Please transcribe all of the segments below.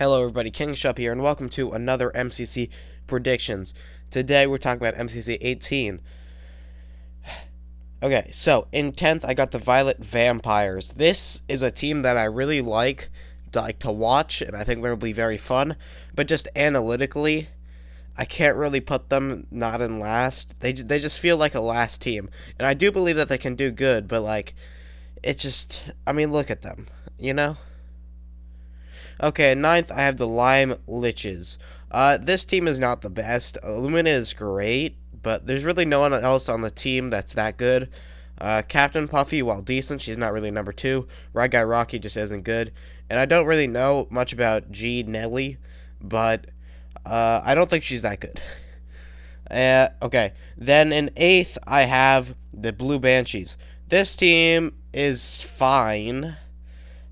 Hello everybody, King Shup here, and welcome to another MCC predictions. Today we're talking about MCC 18. Okay, so in 10th I got the Violet Vampires. This is a team that I really like to watch, and I think they'll be very fun. But just analytically, I can't really put them not in last. They just feel like a last team, and I do believe that they can do good. But look at them, you know. Okay, in ninth, I have the liches. This team is not the best. Illumina is great, but there's really no one else on the team that's that good. Captain Puffy, while decent, she's not really number 2. Ride Guy Rocky just isn't good. And I don't really know much about G Nelly, but I don't think she's that good. Okay, then in 8th, I have the Blue Banshees. This team is fine.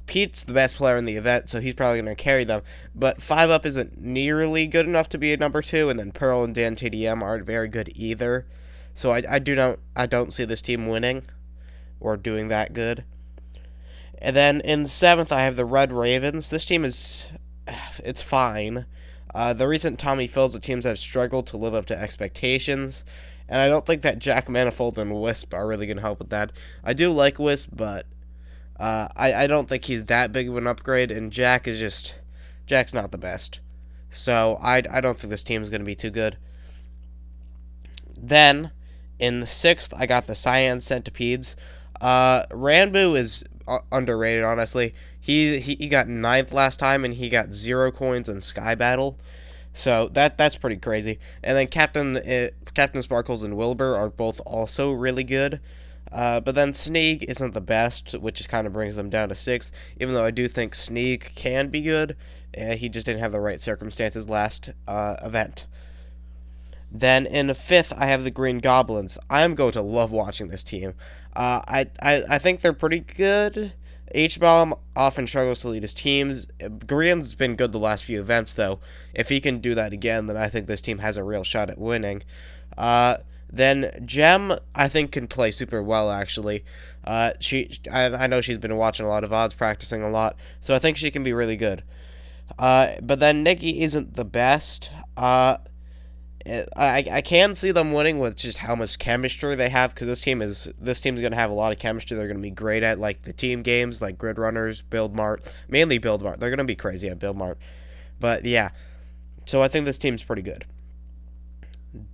Pete's the best player in the event, so he's probably going to carry them. But 5-Up isn't nearly good enough to be a number 2, and then Pearl and Dan TDM aren't very good either. So I don't see this team winning or doing that good. And then in 7th, I have the Red Ravens. This team it's fine. The recent Tommy Fills teams have struggled to live up to expectations, and I don't think that Jack Manifold and Wisp are really going to help with that. I do like Wisp, but I don't think he's that big of an upgrade, and Jack's not the best. So I don't think this team is going to be too good. Then, in the 6th, I got the Cyan Centipedes. Ranboo is underrated, honestly. He got 9th last time, and he got 0 coins in Sky Battle. So that's pretty crazy. And then Captain Sparkles and Wilbur are both also really good. But then Sneak isn't the best, which just kind of brings them down to 6th, even though I do think Sneak can be good. He just didn't have the right circumstances last event. Then in 5th, I have the Green Goblins. I'm going to love watching this team. I think they're pretty good. H-Bomb often struggles to lead his teams. Green's been good the last few events, though. If he can do that again, then I think this team has a real shot at winning. Then Gem, I think, can play super well, actually. I know she's been watching a lot of odds, practicing a lot, so I think she can be really good. But then Nikki isn't the best. I can see them winning with just how much chemistry they have, because this team's going to have a lot of chemistry. They're going to be great at like the team games, like Grid Runners, Build Mart, mainly Build Mart. They're going to be crazy at Build Mart. But yeah, so I think this team's pretty good.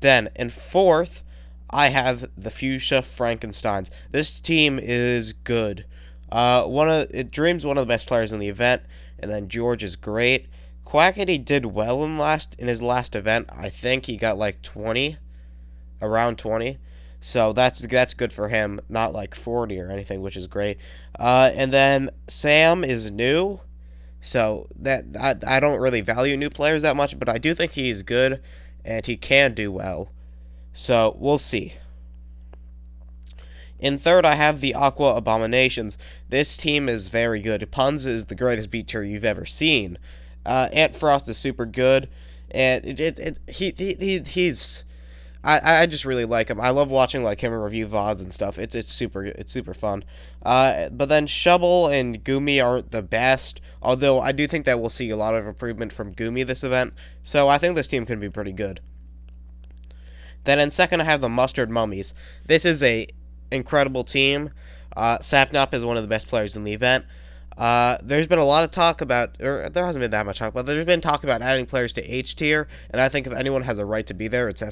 Then in 4th, I have the Fuchsia Frankensteins. This team is good. Dream's one of the best players in the event, and then George is great. Quackity did well in his last event. I think he got like 20, around 20. So that's good for him. Not like 40 or anything, which is great. And then Sam is new, so I don't really value new players that much, but I do think he's good and he can do well. So we'll see. In 3rd, I have the Aqua Abominations. This team is very good. Punz is the greatest beat tier you've ever seen. Ant Frost is super good, and he's I just really like him. I love watching like him review VODs and stuff. It's super fun. But then Shubble and Gumi aren't the best, although I do think that we'll see a lot of improvement from Gumi this event. So I think this team can be pretty good. Then in 2nd, I have the Mustard Mummies. This is a incredible team. Sapnap is one of the best players in the event. There's been a lot of talk about, or there hasn't been that much talk, but there's been talk about adding players to H tier, and I think if anyone has a right to be there, it's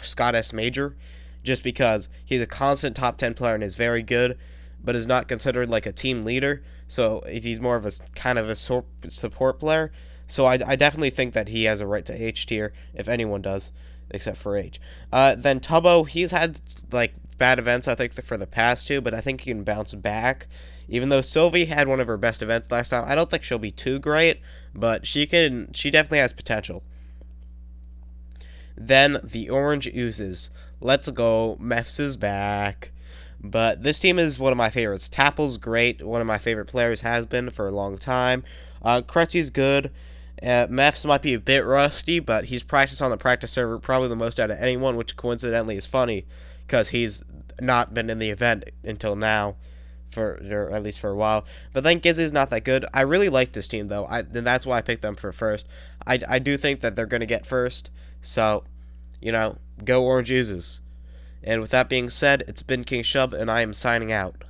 Scott S. Major, just because he's a constant top 10 player and is very good, but is not considered like a team leader, so he's more of a kind of a support player. So I definitely think that he has a right to H tier, if anyone does, except for H. Then Tubbo, he's had like bad events, I think, for the past 2, but I think he can bounce back. Even though Sylvie had one of her best events last time, I don't think she'll be too great, but she definitely has potential. Then the Orange Oozes. Let's go. Mefs is back. But this team is one of my favorites. Tapple's great. One of my favorite players, has been for a long time. Kretzy's good. Mefs might be a bit rusty, but he's practiced on the practice server probably the most out of anyone, which coincidentally is funny, because he's not been in the event until now. or at least for a while. But then Gizzy's not that good. I really like this team though. Then that's why I picked them for first. I do think that they're gonna get first. So, go Orange Oozes. And with that being said, it's been King Shub, and I am signing out.